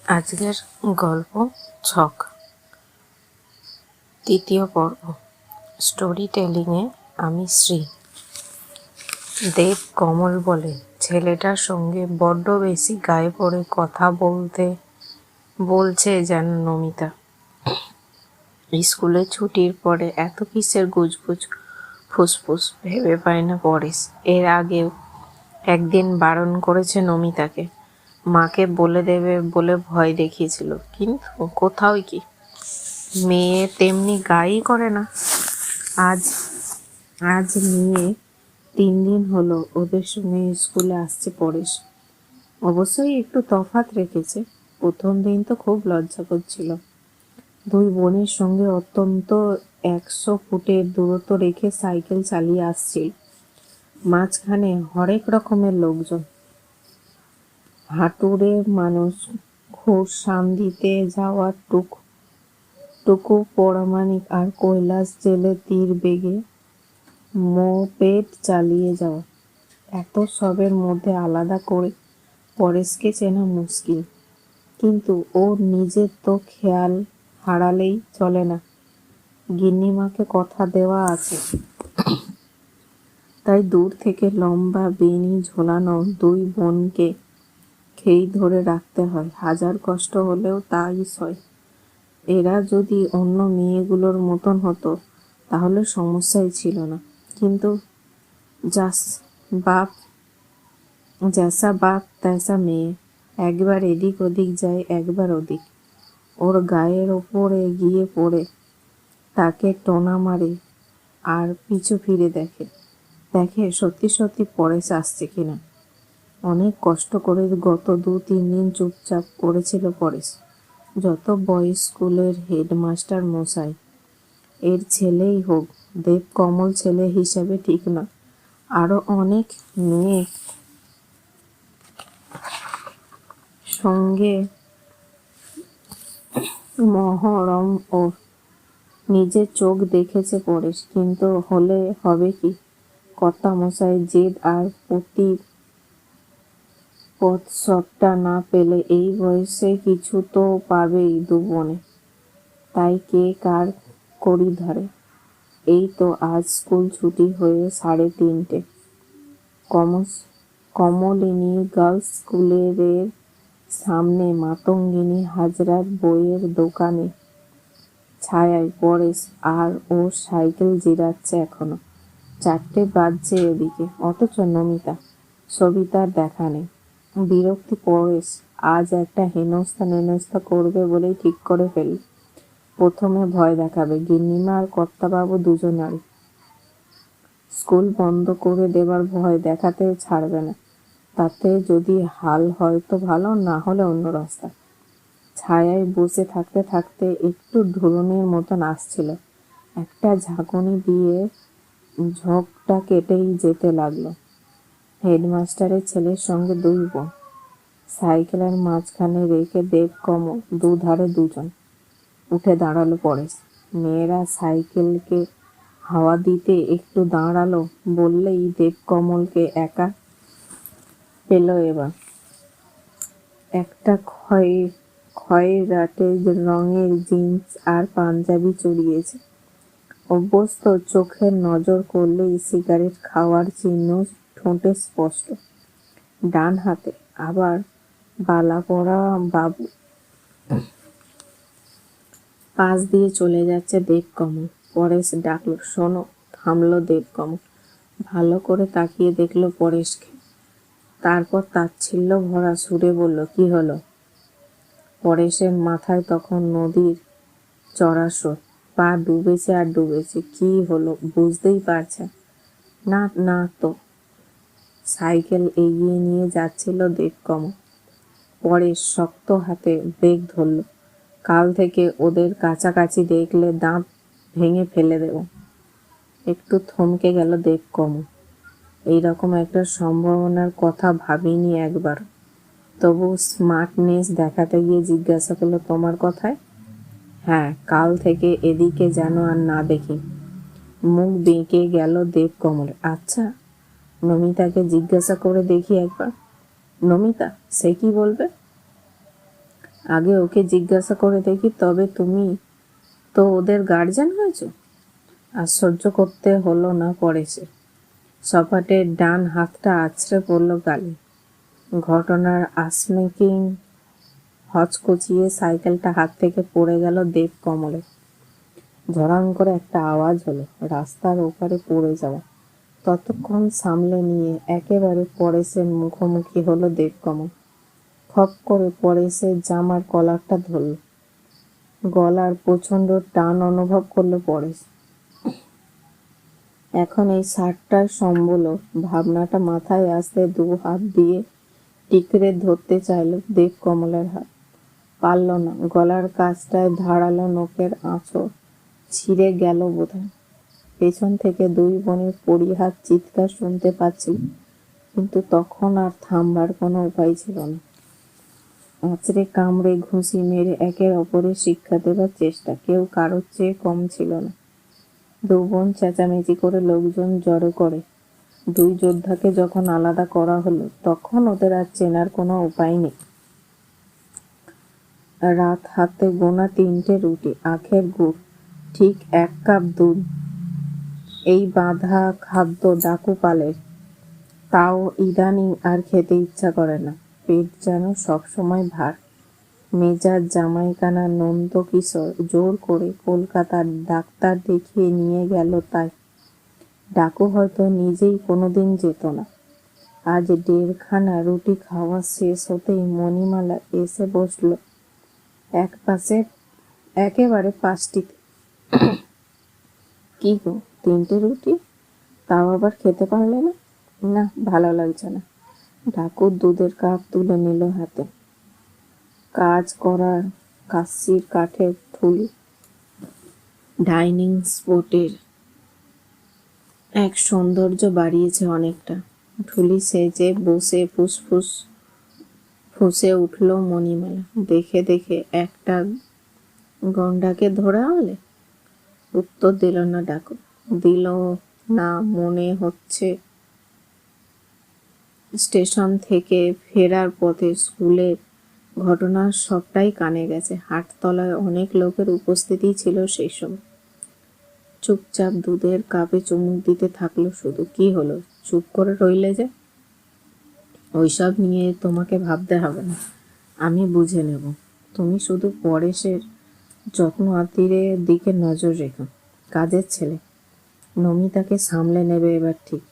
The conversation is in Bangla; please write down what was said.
আজকের গল্প ছক, তৃতীয় পর্ব। স্টোরি টেলিংয়ে আমি শ্রী। দেব কমল বলে, ছেলেটার সঙ্গে বড্ড বেশি গায়ে পড়ে কথা বলছে যেন নমিতা। স্কুলে ছুটির পরে এত কিসের গুজগুজ ফুসফুস ভেবে পায় না পরেশ। এর আগেও একদিন বারণ করেছে নমিতাকে, মাকে বলে দেবে বলে ভয় দেখিয়েছিল, কিন্তু কোথাও কি মেয়ে তেমনি গায়ে করে না। আজ নিয়ে 3 দিন হলো ওদের সঙ্গে স্কুলে আসছে পরেশ। অবশ্যই একটু তফাৎ রেখেছে। প্রথম দিন তো খুব লজ্জা করছিল। দুই বোনের সঙ্গে অত্যন্ত 100 ফুটের দূরত্ব রেখে সাইকেল চালিয়ে আসছিল। মাঝখানে হরেক রকমের লোকজন, হাটুরে মানুষ, ঘোড়সান দিতে যাওয়ার টুকু পরামানিক, আর কৈলাস জেলে তীর বেগে মোপেড চালিয়ে যাওয়া। এত সবের মধ্যে আলাদা করে পরেশকে চেনা মুশকিল, কিন্তু ওর নিজের তো খেয়াল হারালেই চলে না। গিন্নিমাকে কথা দেওয়া আছে, তাই দূর থেকে লম্বা বেনি ঝোলানো দুই বোনকে খেই ধরে রাখতে হয়। হাজার কষ্ট হলেও তাই সয়। এরা যদি অন্য মেয়েগুলোর মতন হতো তাহলে সমস্যাই ছিল না, কিন্তু জ্যাসা বাপ তৈসা মেয়ে, একবার এদিক ওদিক যায়, একবার ওদিক। ওর গায়ের ওপরে গিয়ে পড়ে, তাকে টোনা মারে আর পিছু ফিরে দেখে সত্যি সত্যি পরেশ আসছে কিনা। অনেক কষ্ট করে গত 2-3 দিন চুপচাপ করেছিল পরেশ। যত বয়স স্কুলের হেডমাস্টার মশাই এর ছেলেই হোক, দেব কমল ছেলে হিসাবে ঠিক না। আরো অনেক মেয়ে সঙ্গে মহরম ও নিজের চোখ দেখেছে পরেশ, কিন্তু হলে হবে কি, কর্তামশাইয়ের জেদ আর প্রতিপদ সবটা না পেলে এই বয়সে কিছু তো পাবেই দু বোনে। তাই কে কার কড়ি ধরে। এই তো আজ স্কুল ছুটি হয়ে 3:30। কমলিনী গার্লস স্কুলের সামনে মাতঙ্গিনী হাজরার বইয়ের দোকানে ছায়ায় পরেশ আর ওর সাইকেল জিরাচ্ছে এখনো। 4টে বাজছে এদিকে, অথচ নমিতা সবিতার দেখা নেই। বিরক্তি পরেশ আজ একটা হেনস্থা করবে বলেই ঠিক করে ফেলি। প্রথমে ভয় দেখাবে গিন্নিমা আর কর্তাবাবু দুজনারই। স্কুল বন্ধ করে দেবার ভয় দেখাতে ছাড়বে না। তাতে যদি হাল হয় তো ভালো, না হলে অন্য রাস্তা। ছায়ায় বসে থাকতে থাকতে একটু ঢুলুনির মতন আসছিল। একটা ঝাঁকুনি দিয়ে ঝোঁকটা কেটেই যেতে লাগলো। হেডমাস্টারের ছেলের সঙ্গে 2 বোন, সাইকেলের মাঝখানে রেখে দেব কমল, দুধারে দুজন। উঠে দাঁড়ালো পরেশ। মেয়েরা সাইকেলকে হাওয়া দিতে একটু দাঁড়ালো বললেই দেব কমলকে একা পেল এবার। একটা খয়েরাটে রঙের জিন্স আর পাঞ্জাবি চড়িয়েছে। অভ্যস্ত চোখের নজর করলেই সিগারেট খাওয়ার চিহ্ন ঠোঁটে স্পষ্ট। ডান হাতে আবার বালা পরা বাবু। পাশ দিয়ে চলে যাচ্ছে দেবকমল। পরেশ ডাকলো, শোনো। থামলো দেবকমল। ভালো করে তাকিয়ে দেখলো পরেশকে। তারপর তাচ্ছিল্য ভরা সুরে বলল, কি হলো? পরেশের মাথায় তখন নদীর চড়া স্রোত। পা ডুবেছে আর ডুবেছে। কি হলো বুঝতেই পারছে না। না তো। সাইকেল এগিয়ে নিয়ে যাচ্ছিল দেবকমল। পরেশ শক্ত হাতে ব্রেক ধরল। কাল থেকে ওদের কাছাকাছি দেখলে দাঁত ভেঙে ফেলে দেব। একটু থমকে গেল দেবকমল। এইরকম একটা সম্ভাবনার কথা ভাবিনি একবার। তবু স্মার্টনেস দেখাতে গিয়ে জিজ্ঞাসা করলো, তোমার কথায়? হ্যাঁ, কাল থেকে এদিকে যেন আর না দেখি। মুখ বেঁকে গেল দেবকমল। আচ্ছা, নমিতাকে জিজ্ঞাসা করে দেখি একবার। নমিতা? সে কি বলবে? আগে ওকে জিজ্ঞাসা করে দেখি, তবে তুমি তো ওদের গার্জিয়ান হয়েছ। আর সহ্য করতে হলো না পরেছে। সপাটের ডান হাতটা আছড়ে পড়ল গালে। ঘটনার আসমেকিং হচকচিয়ে সাইকেলটা হাত থেকে পড়ে গেল দেব কমলে। ঝড়াং করে একটা আওয়াজ হলো, রাস্তার ওপারে পড়ে যাওয়া। ততক্ষণ সামলে নিয়ে একেবারে পরেশের মুখোমুখি হলো দেবকমল। খপ করে পরেশের জামার কলারটা ধরল। গলার প্রচণ্ড টান অনুভব করলো পরেশ। এখন এই শার্টটার সম্বল। ভাবনাটা মাথায় আসতে দু হাত দিয়ে টিকরে ধরতে চাইল দেবকমলের হাত। পারল না। গলার কাছটায় ধারালো নখের আঁচড় ছিঁড়ে গেল বোধহয়। পেছন থেকে দুই বোনের পরিহাস চিৎকার শুনতে পাচ্ছিল, কিন্তু তখন আর থামবার কোনো উপায় ছিল না। আঁচড়ে কামড়ে ঘুষি মেরে একের অপরের শিক্ষা দেবার চেষ্টা। কেউ কারোর চেয়ে কম ছিল না। দু বোন চেঁচামেচি করে লোকজন জড়ো করে। দুই যোদ্ধাকে যখন আলাদা করা হলো, তখন ওদের আর চেনার কোনো উপায় নেই। রাত হাতে গোনা 3টে রুটি, আখের গুড়, ঠিক 1 কাপ দুধ, এই বাঁধা খাদ্য ডাকু পালের। তাও ইদানিং আর খেতে ইচ্ছা করে না। পেট যেন সবসময় ভার। মেজাজ জামাইকানা নন্দকিশোর জোর করে কলকাতার ডাক্তার দেখিয়ে নিয়ে গেল, তাই ডাকু হয়তো নিজেই কোনোদিন যেত না। আজ 1.5খানা রুটি খাওয়া শেষ হতেই মণিমালা এসে বসল এক পাশে, একেবারে পাশটিতে। কি গো, 3টে রুটি? তাও আবার খেতে পারলে না? না, ভালো লাগছে না। ঠাকুর দুধের কাপ তুলে নিল হাতে। কাজ করার কাশির কাঠের ঠুলি ডাইনিং স্পটের এক সৌন্দর্য বাড়িয়েছে অনেকটা। ঠুলি সেজে বসে ফুসফুস ফুসে উঠল মণিমালা। দেখে দেখে একটা গন্ডাকে ধরে আনলে? উত্তর দিল না ডাকু। দিল না। মনে হচ্ছে স্টেশন থেকে ফেরার পথে স্কুলের ঘটনার সবটাই কানে গেছে। হাটতলায় অনেক লোকের উপস্থিতি ছিল সেই সময়। চুপচাপ দুধের কাপে চুমুক দিতে থাকলো শুধু। কি হলো, চুপ করে রইলে যে? ওইসব নিয়ে তোমাকে ভাবতে হবে না, আমি বুঝে নেব। তুমি শুধু পরেশের যত্ন আত্মীরের দিকে নজর রেখো। কাজের ছেলে নমিতাকে সামলে নেবে এবার ঠিক।